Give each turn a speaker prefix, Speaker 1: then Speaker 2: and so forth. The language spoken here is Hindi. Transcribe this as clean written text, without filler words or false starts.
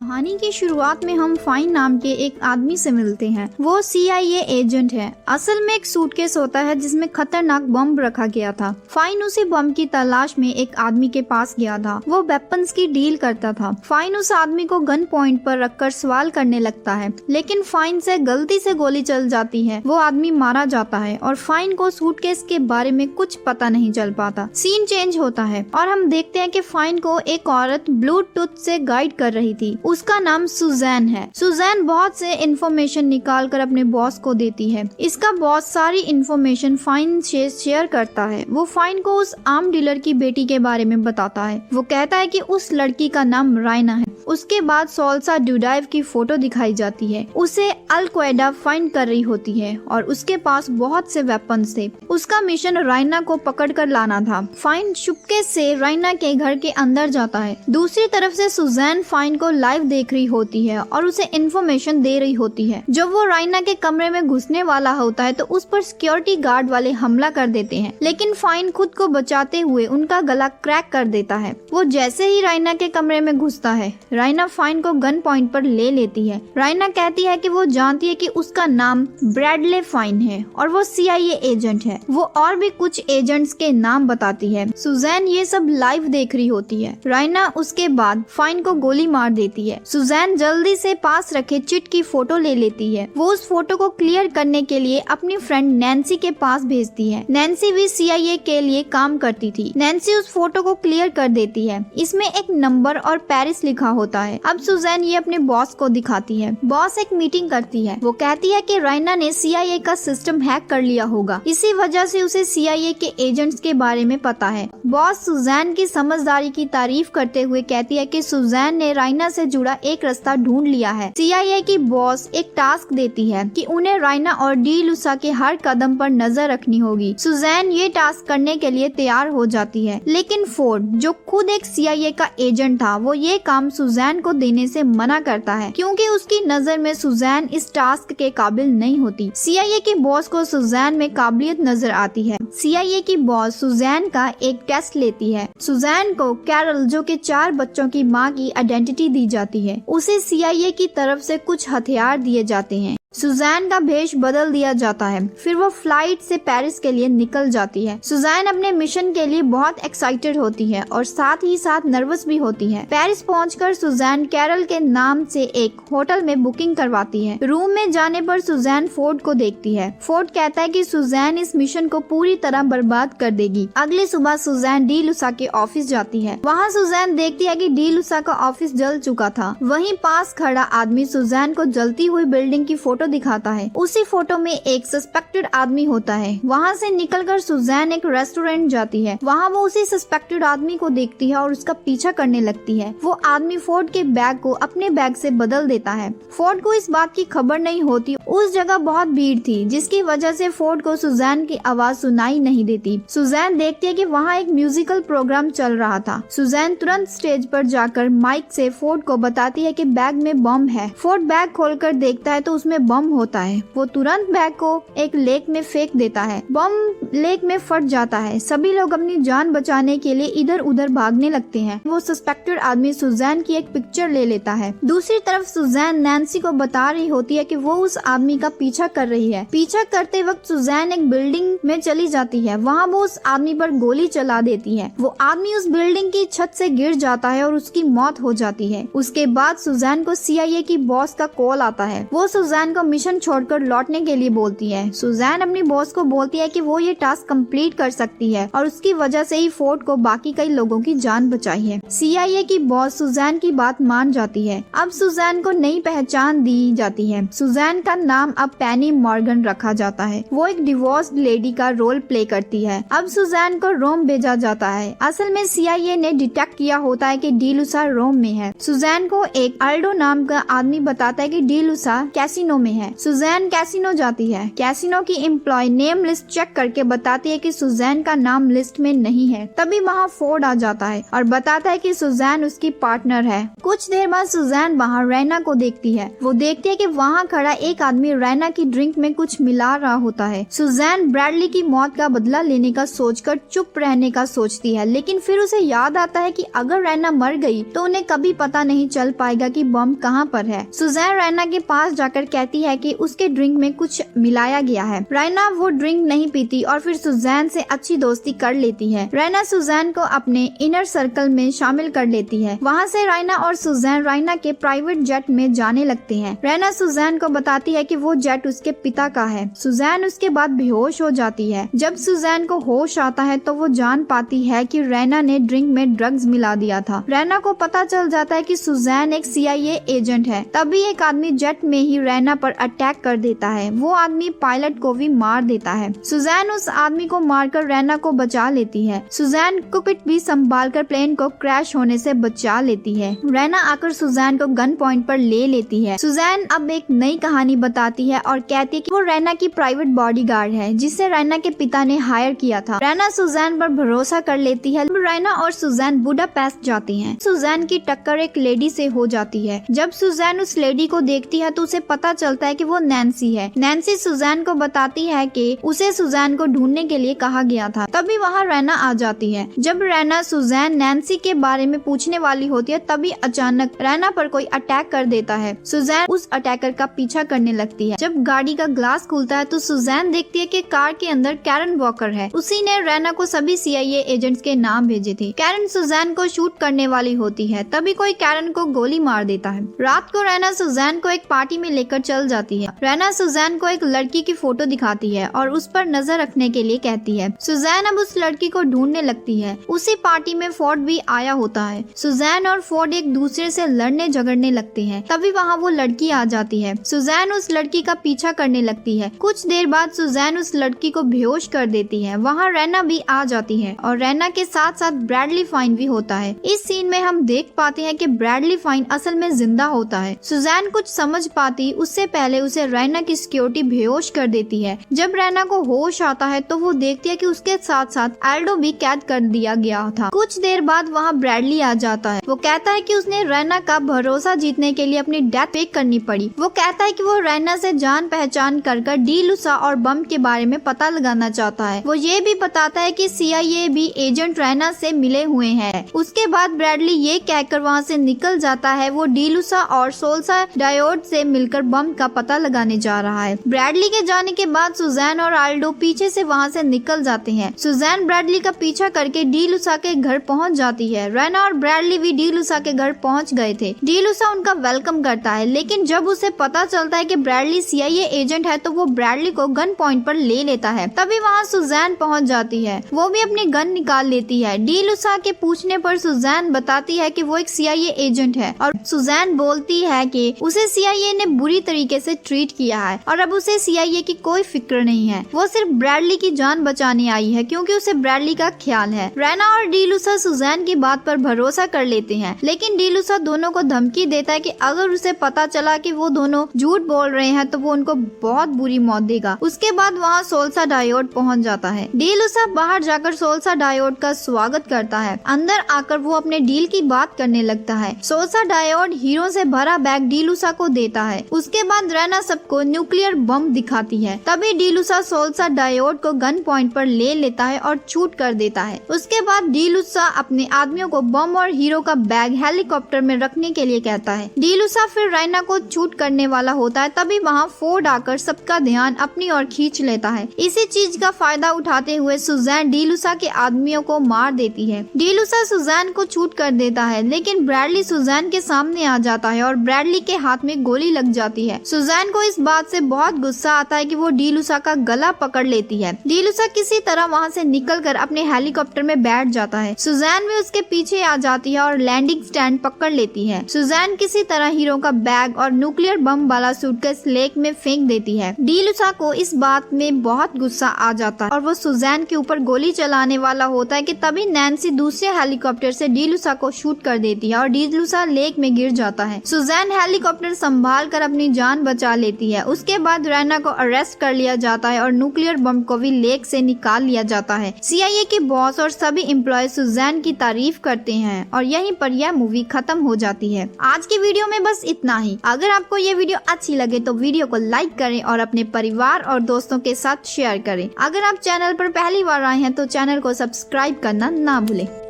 Speaker 1: कहानी की शुरुआत में हम फाइन नाम के एक आदमी से मिलते हैं। वो CIA एजेंट है। असल में एक सूटकेस होता है जिसमें खतरनाक बम रखा गया था। फाइन उसी बम की तलाश में एक आदमी के पास गया था। वो वेपन्स की डील करता था। फाइन उस आदमी को गन पॉइंट पर रखकर सवाल करने लगता है, लेकिन फाइन से गलती से गोली चल जाती है। वो आदमी मारा जाता है और फाइन को सूटकेस के बारे में कुछ पता नहीं चल पाता। सीन चेंज होता है और हम देखते हैं कि फाइन को एक औरत ब्लूटूथ से गाइड कर रही थी। उसका नाम सुजैन है। सुजैन बहुत से इंफॉर्मेशन निकाल कर अपने बॉस को देती है। इसका बॉस सारी इंफॉर्मेशन फाइन से शेयर करता है। वो फाइन को उस आर्म डीलर की बेटी के बारे में बताता है। वो कहता है कि उस लड़की का नाम रायना है। उसके बाद सोल्सा डुडाइव की फोटो दिखाई जाती है। उसे अल क्वेदा फाइंड कर रही होती है और उसके पास बहुत से वेपन्स थे। उसका मिशन रायना को पकड़ कर लाना था। फाइन चुपके से रायना के घर के अंदर जाता है। दूसरी तरफ से सुजैन फाइन को लाइव देख रही होती है और उसे इन्फॉर्मेशन दे रही होती है। जब वो रायना के कमरे में घुसने वाला होता है तो उस पर सिक्योरिटी गार्ड वाले हमला कर देते हैं, लेकिन फाइन खुद को बचाते हुए उनका गला क्रैक कर देता है। वो जैसे ही रायना के कमरे में घुसता है, रायना फाइन को गन पॉइंट पर ले लेती है। रायना कहती है कि वो जानती है कि उसका नाम ब्रैडले फाइन है और वो CIA एजेंट है। वो और भी कुछ एजेंट्स के नाम बताती है। सुजैन ये सब लाइव देख रही होती है। रायना उसके बाद फाइन को गोली मार देती है। सुजैन जल्दी से पास रखे चिट की फोटो ले लेती है। वो उस फोटो को क्लियर करने के लिए अपनी फ्रेंड नैन्सी के पास भेजती है। नैन्सी भी CIA के लिए काम करती थी। नैन्सी उस फोटो को क्लियर कर देती है। इसमें एक नंबर और पेरिस लिखा होता है। अब सुजैन ये अपने बॉस को दिखाती है। बॉस एक मीटिंग करती है। वो कहती है कि रायना ने CIA का सिस्टम हैक कर लिया होगा, इसी वजह से उसे CIA के एजेंट्स के बारे में पता है। बॉस सुजैन की समझदारी की तारीफ करते हुए कहती है कि सुजैन ने रायना से जुड़ा एक रास्ता ढूंढ लिया है। CIA की बॉस एक टास्क देती है कि उन्हें रायना और डी लुसा के हर कदम पर नजर रखनी होगी। सुजैन ये टास्क करने के लिए तैयार हो जाती है, लेकिन फोर्ड जो खुद एक CIA का एजेंट था, वो ये काम सुजैन को देने से मना करता है क्योंकि उसकी नजर में सुजैन इस टास्क के काबिल नहीं होती। CIA की बॉस को सुजैन में काबिलियत नजर आती है। CIA की बॉस सुजैन का एक टेस्ट लेती है। सुजैन को कैरल जो कि 4 बच्चों की मां की आइडेंटिटी दी जाती है। उसे CIA की तरफ से कुछ हथियार दिए जाते हैं। सुजैन का भेष बदल दिया जाता है। फिर वो फ्लाइट से पेरिस के लिए निकल जाती है। सुजैन अपने मिशन के लिए बहुत एक्साइटेड होती है और साथ ही साथ नर्वस भी होती है। पेरिस पहुंचकर सुजैन कैरल के नाम से एक होटल में बुकिंग करवाती है। रूम में जाने पर सुजैन फोर्ड को देखती है। फोर्ड कहता है कि सुजैन इस मिशन को पूरी तरह बर्बाद कर देगी। अगली सुबह सुजैन डी लुसा के ऑफिस जाती है। वहाँ सुजैन देखती है कि डी लुसा का ऑफिस जल चुका था। वहीं पास खड़ा आदमी सुजैन को जलती हुई बिल्डिंग की फोटो दिखाता है। उसी फोटो में एक सस्पेक्टेड आदमी होता है। वहाँ से निकलकर सुजैन एक रेस्टोरेंट जाती है। वहाँ वो उसी सस्पेक्टेड आदमी को देखती है और उसका पीछा करने लगती है। वो आदमी फोर्ड के बैग को अपने बैग से बदल देता है। फोर्ड को इस बात की खबर नहीं होती। उस जगह बहुत भीड़ थी, जिसकी वजह से फोर्ड को सुजैन की आवाज सुनाई नहीं देती। सुजैन देखती है कि वहाँ एक म्यूजिकल प्रोग्राम चल रहा था। सुजैन तुरंत स्टेज पर जाकर माइक से फोर्ड को बताती है कि बैग में बम है। फोर्ड बैग खोलकर देखता है तो उसमें बम होता है। वो तुरंत बैग को एक लेक में फेंक देता है। बम लेक में फट जाता है। सभी लोग अपनी जान बचाने के लिए इधर उधर भागने लगते हैं। वो सस्पेक्टेड आदमी सुजैन की एक पिक्चर ले लेता है। दूसरी तरफ सुजैन नैन्सी को बता रही होती है कि वो उस आदमी का पीछा कर रही है। पीछा करते वक्त सुजैन एक बिल्डिंग में चली जाती है। वहाँ वो उस आदमी पर गोली चला देती है। वो आदमी उस बिल्डिंग की छत से गिर जाता है और उसकी मौत हो जाती है। उसके बाद सुजैन को CIA की बॉस का कॉल आता है। वो सुजैन को मिशन छोड़कर लौटने के लिए बोलती है। सुजैन अपनी बॉस को बोलती है कि वो ये टास्क कंप्लीट कर सकती है और उसकी वजह से ही फोर्ड को बाकी कई लोगों की जान बचाई है। CIA की बॉस सुजैन की बात मान जाती है। अब सुजैन को नई पहचान दी जाती है। सुजैन का नाम अब पेनी मॉर्गन रखा जाता है। वो एक डिवोर्स्ड लेडी का रोल प्ले करती है। अब सुजैन को रोम भेजा जाता है। असल में CIA ने डिटेक्ट किया होता है कि डी लुसा रोम में है। सुजैन को एक अल्डो नाम का आदमी बताता है कि डी लुसा कैसीनो में हैं। सुजैन कैसीनो जाती है। कैसीनो की एम्प्लॉय नेम लिस्ट चेक करके बताती है कि सुजैन का नाम लिस्ट में नहीं है। तभी वहाँ फोर्ड आ जाता है और बताता है कि सुजैन उसकी पार्टनर है। कुछ देर बाद सुजैन वहाँ रैना को देखती है। वो देखती है कि वहाँ खड़ा एक आदमी रैना की ड्रिंक में कुछ मिला रहा होता है। सुजैन ब्रैडली की मौत का बदला लेने का सोचकर चुप रहने का सोचती है, लेकिन फिर उसे याद आता है कि अगर रैना मर गई तो उन्हें कभी पता नहीं चल पाएगा कि बम कहाँ पर है। सुजैन रैना के पास जाकर कहती है कि उसके ड्रिंक में कुछ मिलाया गया है। रैना वो ड्रिंक नहीं पीती और फिर सुजैन से अच्छी दोस्ती कर लेती है। रैना सुजैन को अपने इनर सर्कल में शामिल कर लेती है। वहाँ से रैना और सुजैन रैना के प्राइवेट जेट में जाने लगते हैं। रैना सुजैन को बताती है कि वो जेट उसके पिता का है। सुजैन उसके बाद बेहोश हो जाती है। जब सुजैन को होश आता है तो वो जान पाती है कि रैना ने ड्रिंक में ड्रग्स मिला दिया था। रैना को पता चल जाता है कि सुजैन एक CIA एजेंट है। तभी एक आदमी जेट में ही रैना पर अटैक कर देता है। वो आदमी पायलट को भी मार देता है। सुजैन उस आदमी को मारकर रैना को बचा लेती है। सुजैन कुकपिट भी संभालकर प्लेन को क्रैश होने से बचा लेती है। रैना आकर सुजैन को गन पॉइंट पर ले लेती है। सुजैन अब एक नई कहानी बताती है और कहती है कि वो रैना की प्राइवेट बॉडीगार्ड है, जिसे रैना के पिता ने हायर किया था। रैना सुजैन पर भरोसा कर लेती है। रैना और सुजैन बुडापेस्ट जाती हैं। सुजैन की टक्कर एक लेडी से हो जाती है। जब सुजैन उस लेडी को देखती है तो उसे पता चलता है कि वो नैन्सी है। नैन्सी सुजैन को बताती है कि उसे सुजैन को ढूंढने के लिए कहा गया था। तभी वहाँ रैना आ जाती है। जब रैना सुजैन नैन्सी के बारे में पूछने वाली होती है तभी अचानक रैना पर कोई अटैक कर देता है। सुजैन उस अटैकर का पीछा करने लगती है। जब गाड़ी का ग्लास खुलता है तो सुजैन देखती है कि कार के अंदर कैरन वॉकर है। उसी ने रैना को सभी CIA एजेंट्स के नाम भेजे थे। कैरन सुजैन को शूट करने वाली होती है। तभी कोई कैरन को गोली मार देता है। रात को रैना सुजैन को एक पार्टी में लेकर चल जाती है। रैना सुजैन को एक लड़की की फोटो दिखाती है और उस पर नजर रखने के लिए कहती है। सुजैन अब उस लड़की को ढूंढने लगती है। उसी पार्टी में फोर्ड भी आया होता है। सुजैन और फोर्ड एक दूसरे से लड़ने झगड़ने लगते हैं। तभी वहाँ वो लड़की आ जाती है। सुजैन उस लड़की का पीछा करने लगती है। कुछ देर बाद सुजैन उस लड़की को बेहोश कर देती है। वहाँ रैना भी आ जाती है और रैना के साथ साथ ब्रैडली फाइन भी होता है। इस सीन में हम देख पाते हैं कि ब्रैडली फाइन असल में जिंदा होता है। सुजैन कुछ समझ पाती उससे पहले उसे रैना की सिक्योरिटी बेहोश कर देती है। जब रैना को होश आता है तो वो देखती है कि उसके साथ साथ एल्डो भी कैद कर दिया गया था। कुछ देर बाद वहाँ ब्रैडली आ जाता है। वो कहता है कि उसने रैना का भरोसा जीतने के लिए अपनी डेथ पे करनी पड़ी। वो कहता है कि वो रैना से जान पहचान कर डी लूसा और बम के बारे में पता लगाना चाहता है। वो ये भी बताता है कि CIA भी एजेंट रैना से मिले हुए हैं। उसके बाद ब्रैडली ये कहकर वहाँ से निकल जाता है। वो डी लूसा और सोल्सा डायोड से मिलकर बम का पता लगाने जा रहा है। ब्रैडली के जाने के बाद सुजैन और आल्डो पीछे से वहाँ से निकल जाते हैं। सुजैन ब्रैडली का पीछा करके डी लूसा के घर पहुँच जाती है। रैना और ब्रैडली भी डी लूसा के घर पहुँच गए थे। डी लूसा उनका वेलकम करता है, लेकिन जब उसे पता चलता है कि ब्रैडली CIA एजेंट है तो वो ब्रैडली को गन पॉइंट पर ले लेता है। तभी वहाँ सुजैन पहुँच जाती है। वो भी अपनी गन निकाल लेती है। डी लूसा के पूछने पर सुजैन बताती है कि वो एक CIA एजेंट है और सुजैन बोलती है कि उसे CIA ने बुरी तरीके से ट्रीट किया है और अब उसे CIA की कोई फिक्र नहीं है। वो सिर्फ ब्रैडली की जान बचाने आई है क्योंकि उसे ब्रैडली का ख्याल है। रैना और डी लूसा सुजैन की बात पर भरोसा कर लेते हैं, लेकिन डी लूसा दोनों को धमकी देता है कि अगर उसे पता चला कि वो दोनों झूठ बोल रहे हैं तो वो उनको बहुत बुरी मौत देगा। उसके बाद वहाँ सोल्सा डायोड पहुँच जाता है। डी लूसा बाहर जाकर सोल्सा डायोड का स्वागत करता है। अंदर आकर वो अपने डील की बात करने लगता है। सोल्सा डायोड हीरो से भरा बैग डी लूसा को देता है। उसके बाद रैना सबको न्यूक्लियर बम दिखाती है। तभी डी लूसा सोल्सा डायोड को गन पॉइंट पर ले लेता है और शूट कर देता है। उसके बाद डी लूसा अपने आदमियों को बम और हीरो का बैग हेलीकॉप्टर में रखने के लिए कहता है। डी लूसा फिर रैना को शूट करने वाला होता है। तभी वहाँ फोर्ड आकर सबका ध्यान अपनी ओर खींच लेता है। इसी चीज का फायदा उठाते हुए सुजैन डी लूसा के आदमियों को मार देती है। डी लूसा सुजैन को शूट कर देता है, लेकिन ब्रैडली सुजैन के सामने आ जाता है और ब्रैडली के हाथ में गोली लग जाती है। सुजैन को इस बात से बहुत गुस्सा आता है कि वो डी लूसा का गला पकड़ लेती है। डी लूसा किसी तरह वहाँ से निकलकर अपने हेलीकॉप्टर में बैठ जाता है। सुजैन भी उसके पीछे आ जाती है और लैंडिंग स्टैंड पकड़ लेती है। सुजैन किसी तरह हीरो का बैग और न्यूक्लियर बम वाला सूटकेस लेक में फेंक देती है। डी लूसा को इस बात में बहुत गुस्सा आ जाता है और वो सुजैन के ऊपर गोली चलाने वाला होता है कि तभी नैन्सी दूसरे हेलीकॉप्टर से डी लूसा को शूट कर देती है और डी लूसा लेक में गिर जाता है। सुजैन हेलीकॉप्टर संभाल कर अपनी जान जान बचा लेती है। उसके बाद रैना को अरेस्ट कर लिया जाता है और न्यूक्लियर बम को भी लेक से निकाल लिया जाता है। CIA के बॉस और सभी एम्प्लॉय सुजैन की तारीफ करते हैं और यहीं पर यह मूवी खत्म हो जाती है। आज की वीडियो में बस इतना ही। अगर आपको ये वीडियो अच्छी लगे तो वीडियो को लाइक करें और अपने परिवार और दोस्तों के साथ शेयर करें। अगर आप चैनल पर पहली बार आए हैं तो चैनल को सब्सक्राइब करना ना भूलें।